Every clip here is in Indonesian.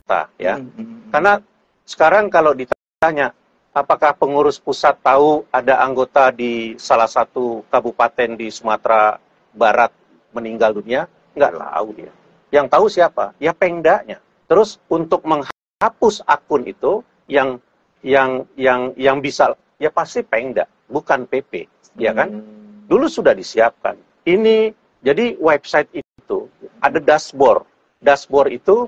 anggota, ya. Karena sekarang kalau ditanya, apakah pengurus pusat tahu ada anggota di salah satu kabupaten di Sumatera Barat meninggal dunia? Nggak tahu dia. Yang tahu siapa? Ya Pengdanya. Terus untuk menghapus akun itu yang bisa, ya pasti Pengda, bukan PP, ya kan? Dulu sudah disiapkan. Ini jadi website itu ada dashboard. Dashboard itu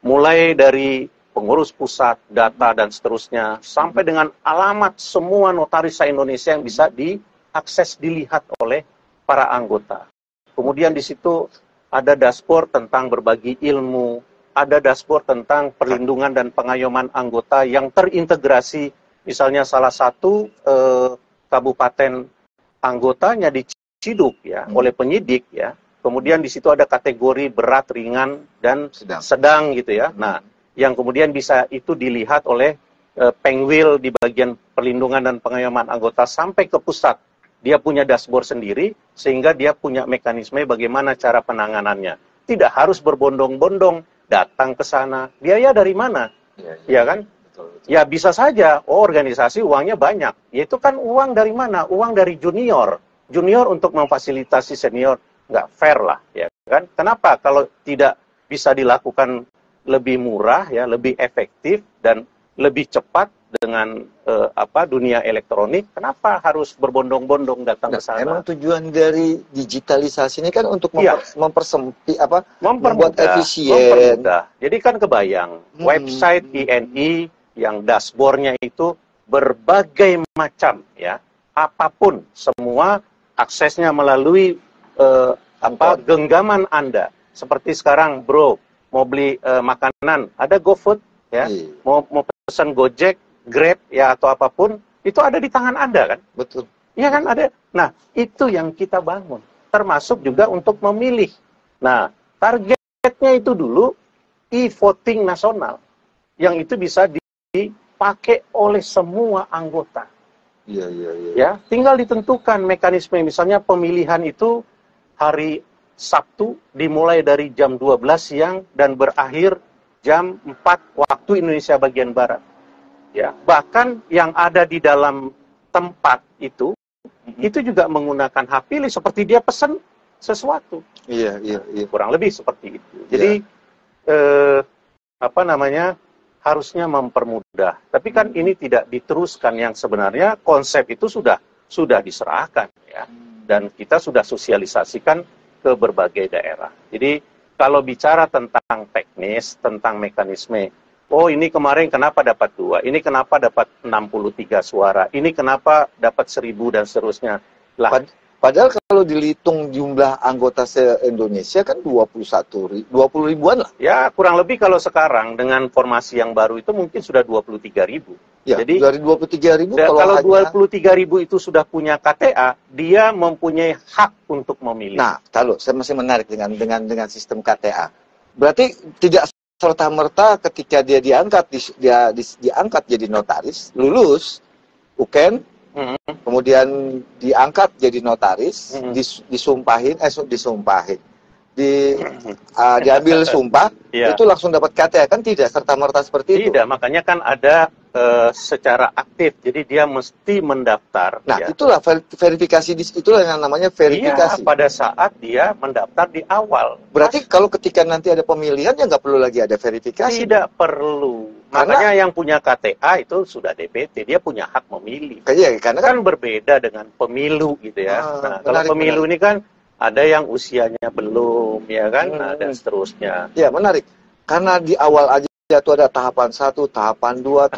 mulai dari pengurus pusat, data dan seterusnya, sampai dengan alamat semua notaris se-Indonesia yang bisa diakses, dilihat oleh para anggota. Kemudian di situ ada dashboard tentang berbagi ilmu, ada dashboard tentang perlindungan dan pengayoman anggota yang terintegrasi. Misalnya salah satu kabupaten anggotanya diciduk ya oleh penyidik ya. Kemudian di situ ada kategori berat, ringan dan sedang gitu ya. Nah, yang kemudian bisa itu dilihat oleh Pengwil di bagian perlindungan dan pengayoman anggota sampai ke pusat. Dia punya dashboard sendiri, sehingga dia punya mekanisme bagaimana cara penanganannya. Tidak harus berbondong-bondong datang ke sana. Biaya dari mana? Ya kan? Betul. Ya bisa saja, organisasi uangnya banyak. Ya itu kan uang dari mana? Uang dari junior. Junior untuk memfasilitasi senior. Nggak fair lah, ya kan? Kenapa? Kalau tidak bisa dilakukan lebih murah, ya, lebih efektif, dan lebih cepat dengan dunia elektronik, kenapa harus berbondong-bondong datang ke sana? Emang tujuan dari digitalisasi ini kan untuk mempersempit membuat efisien. Mempermudah. Jadi kan kebayang website INI yang dashboardnya itu berbagai macam ya, apapun semua aksesnya melalui genggaman Anda. Seperti sekarang, bro, mau beli makanan, ada GoFood ya, mau pesan Gojek, Grab ya atau apapun, itu ada di tangan Anda kan? Betul. Iya kan ada. Nah, itu yang kita bangun. Termasuk juga untuk memilih. Nah, targetnya itu dulu e-voting nasional. Yang itu bisa dipakai oleh semua anggota. Iya. Ya, tinggal ditentukan mekanisme. Misalnya pemilihan itu hari Sabtu dimulai dari jam 12 siang dan berakhir jam 4 waktu Indonesia bagian Barat. Ya, bahkan yang ada di dalam tempat itu juga menggunakan hak pilih seperti dia pesan sesuatu. Iya. Kurang lebih seperti itu. Jadi harusnya mempermudah. Tapi kan ini tidak diteruskan, yang sebenarnya konsep itu sudah diserahkan ya. Dan kita sudah sosialisasikan ke berbagai daerah. Jadi kalau bicara tentang teknis, tentang mekanisme, oh ini kemarin kenapa dapat 2, ini kenapa dapat 63 suara, ini kenapa dapat 1000 dan seterusnya. Padahal kalau dihitung jumlah anggota se-Indonesia kan 20 ribuan lah. Ya kurang lebih kalau sekarang dengan formasi yang baru itu mungkin sudah 23.000. Ya, jadi dari 23.000 kalau 23.000 itu sudah punya KTA, dia mempunyai hak untuk memilih. Nah, kalau saya masih menarik dengan sistem KTA. Berarti tidak serta-merta ketika dia diangkat jadi notaris, lulus UKEN, kemudian diangkat jadi notaris, diambil sumpah, itu langsung dapat KTA, kan tidak serta-merta seperti itu. Tidak, makanya kan ada secara aktif, jadi dia mesti mendaftar. Nah, itulah verifikasi, itulah yang namanya verifikasi. Iya, pada saat dia mendaftar di awal. Berarti kalau ketika nanti ada pemilihan, ya nggak perlu lagi ada verifikasi? Tidak perlu. Makanya yang punya KTA itu sudah DPT, dia punya hak memilih. Karena kan berbeda dengan pemilu gitu ya. Kalau pemilu ini kan ada yang usianya belum, ya kan, dan seterusnya. Ya, menarik. Karena di awal aja itu ada tahapan 1, tahapan 2,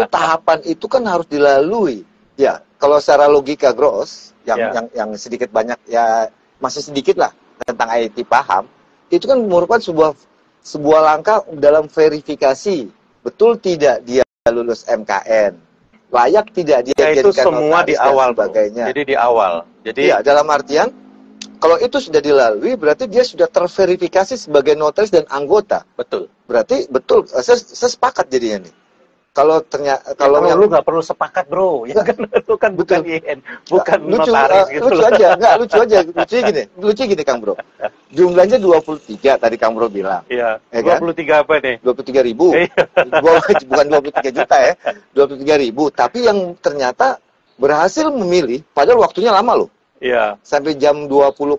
tahapan itu kan harus dilalui. Ya, kalau secara logika gross, yang sedikit banyak, ya masih sedikit lah tentang IT paham, itu kan merupakan sebuah langkah dalam verifikasi. Betul tidak dia lulus MKN? Layak tidak dia itu jadikan semua di awal, sebagainya. Jadi di awal. Jadi ya, dalam artian kalau itu sudah dilalui, berarti dia sudah terverifikasi sebagai notaris dan anggota. Betul. Berarti betul. Saya sepakat jadinya nih. Kalau ternyata kalau lu nggak perlu sepakat, bro. Ya kan itu kan bukan IN, bukan lucu, notaris gitu. Lucu aja, lucunya gini, Kang Bro. jumlahnya 23 tadi Kang Bro bilang. Iya. Ya kan? 23 apa nih? 23.000. Bukan 23 juta ya. 23.000. Tapi yang ternyata berhasil memilih, padahal waktunya lama loh. Iya. Sampai jam 20.00.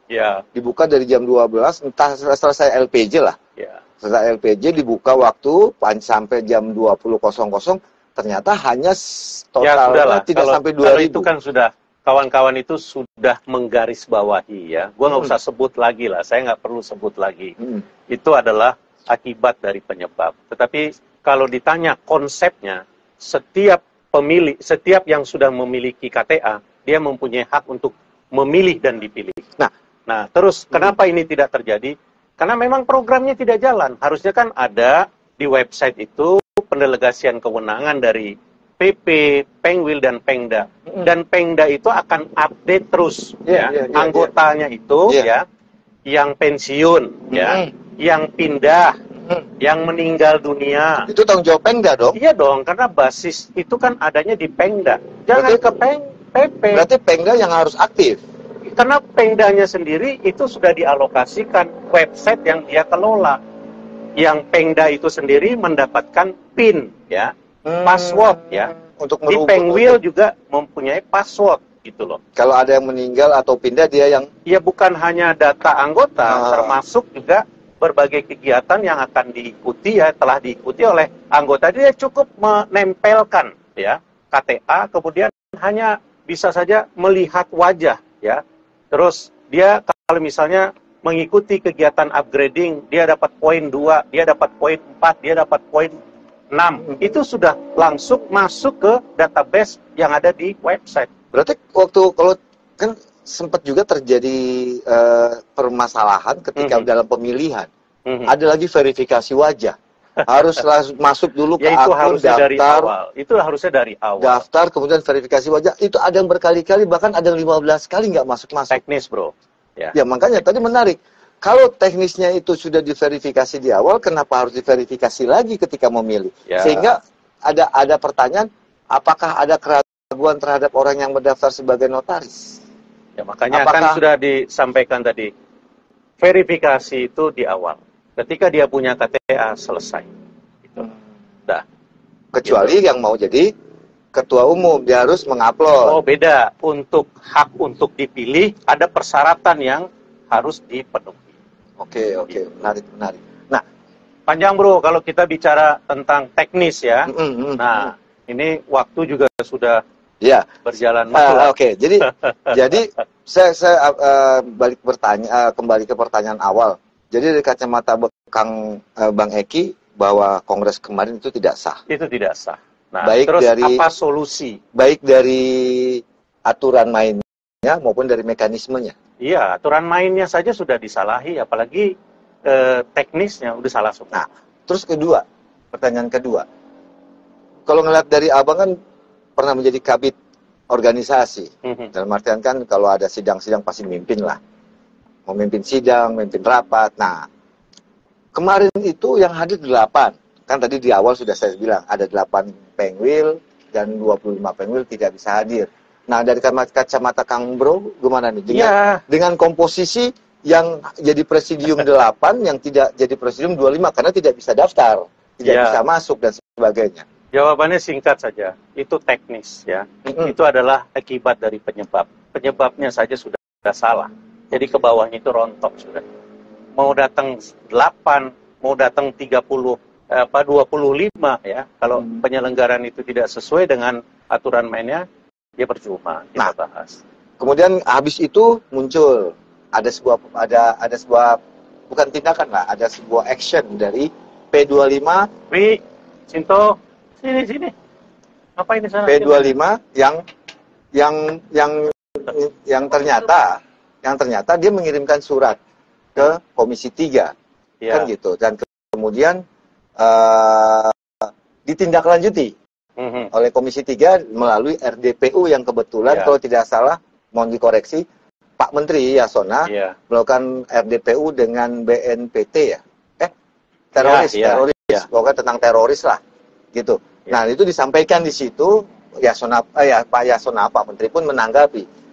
Iya. Dibuka dari jam 12, entah selesai LPJ lah. Iya. Selesai LPJ dibuka waktu sampai jam 20.00. Ternyata hanya totalnya tidak sampai 2.000. Kalau itu kan sudah, kawan-kawan itu sudah menggarisbawahi ya. Gua nggak usah sebut lagi lah, saya nggak perlu sebut lagi. Itu adalah akibat dari penyebab. Tetapi kalau ditanya konsepnya, setiap pemilih, setiap yang sudah memiliki KTA, dia mempunyai hak untuk memilih dan dipilih. Nah, terus kenapa ini tidak terjadi? Karena memang programnya tidak jalan. Harusnya kan ada di website itu pendelegasian kewenangan dari PP, Pengwil, dan Pengda. Dan Pengda itu akan update terus anggotanya itu ya, yang pensiun ya, yang pindah, yang meninggal dunia. Itu tanggung jawab Pengda dong? Iya dong, karena basis itu kan adanya di Pengda. Jangan ke PP. Berarti Pengda yang harus aktif. Karena Pengdanya sendiri itu sudah dialokasikan website yang dia kelola. Yang Pengda itu sendiri mendapatkan PIN ya, password ya. Untuk di Pengwil juga mempunyai password gitu loh. Kalau ada yang meninggal atau pindah, dia yang... Ya bukan hanya data anggota, termasuk juga berbagai kegiatan yang akan diikuti ya, telah diikuti oleh anggota. Dia cukup menempelkan ya KTA, kemudian hanya bisa saja melihat wajah ya. Terus dia kalau misalnya mengikuti kegiatan upgrading, dia dapat poin 2, dia dapat poin 4, dia dapat poin 6. Itu sudah langsung masuk ke database yang ada di website. Berarti waktu kalau kan sempat juga terjadi permasalahan ketika dalam pemilihan. Ada lagi verifikasi wajah. Harus masuk dulu ke ya, itu akun, harusnya daftar. Dari awal. Itu harusnya dari awal. Daftar, kemudian verifikasi wajah. Itu ada yang berkali-kali, bahkan ada yang 15 kali nggak masuk-masuk. Teknis, bro. Ya, makanya tadi menarik. Kalau teknisnya itu sudah diverifikasi di awal, kenapa harus diverifikasi lagi ketika memilih? Ya. Sehingga ada pertanyaan, apakah ada keraguan terhadap orang yang mendaftar sebagai notaris? Ya, makanya kan sudah disampaikan tadi. Verifikasi itu di awal. Ketika dia punya KTA, selesai. Gitu. Dah. Kecuali yang mau jadi ketua umum, dia harus mengupload. Oh, beda. Untuk hak untuk dipilih, ada persyaratan yang harus dipenuhi. Oke. Menarik. Nah, panjang bro, kalau kita bicara tentang teknis ya. Nah, ini waktu juga sudah berjalan. Oke. Jadi saya balik bertanya, kembali ke pertanyaan awal. Jadi dari kacamata Bang Eki, bahwa Kongres kemarin itu tidak sah. Itu tidak sah. Nah, baik terus dari, apa solusi? Baik dari aturan mainnya maupun dari mekanismenya. Iya, aturan mainnya saja sudah disalahi, apalagi teknisnya udah salah semua. Nah, terus pertanyaan kedua. Kalau ngeliat dari Abang kan pernah menjadi kabid organisasi. Dalam artian kan kalau ada sidang-sidang pasti mimpin lah. Memimpin sidang, memimpin rapat. Nah, kemarin itu yang hadir 8. Kan tadi di awal sudah saya bilang, ada 8 Pengwil dan 25 Pengwil tidak bisa hadir. Nah, dari kacamata Kang Bro, gimana nih? Dengan komposisi yang jadi presidium 8, yang tidak jadi presidium 25, karena tidak bisa daftar, tidak bisa masuk, dan sebagainya. Jawabannya singkat saja, itu teknis ya. Itu adalah akibat dari penyebab. Penyebabnya saja sudah salah. Jadi ke bawahnya itu rontok sudah. Mau datang 8, mau datang 25 ya. Kalau penyelenggaraan itu tidak sesuai dengan aturan mainnya, ya percuma kita bahas. Kemudian habis itu muncul ada sebuah bukan tindakan lah, ada sebuah action dari P25. Sinto, sini. Apa ini sana? P25 yang ternyata dia mengirimkan surat ke Komisi 3. Kan gitu. Dan kemudian ditindaklanjuti oleh Komisi 3 melalui RDPU yang kebetulan kalau tidak salah, mohon dikoreksi, Pak Menteri Yasona melakukan RDPU dengan BNPT ya. Teroris. Pokoknya tentang teroris lah. Gitu. Nah, itu disampaikan di situ, Pak Menteri pun menanggapi.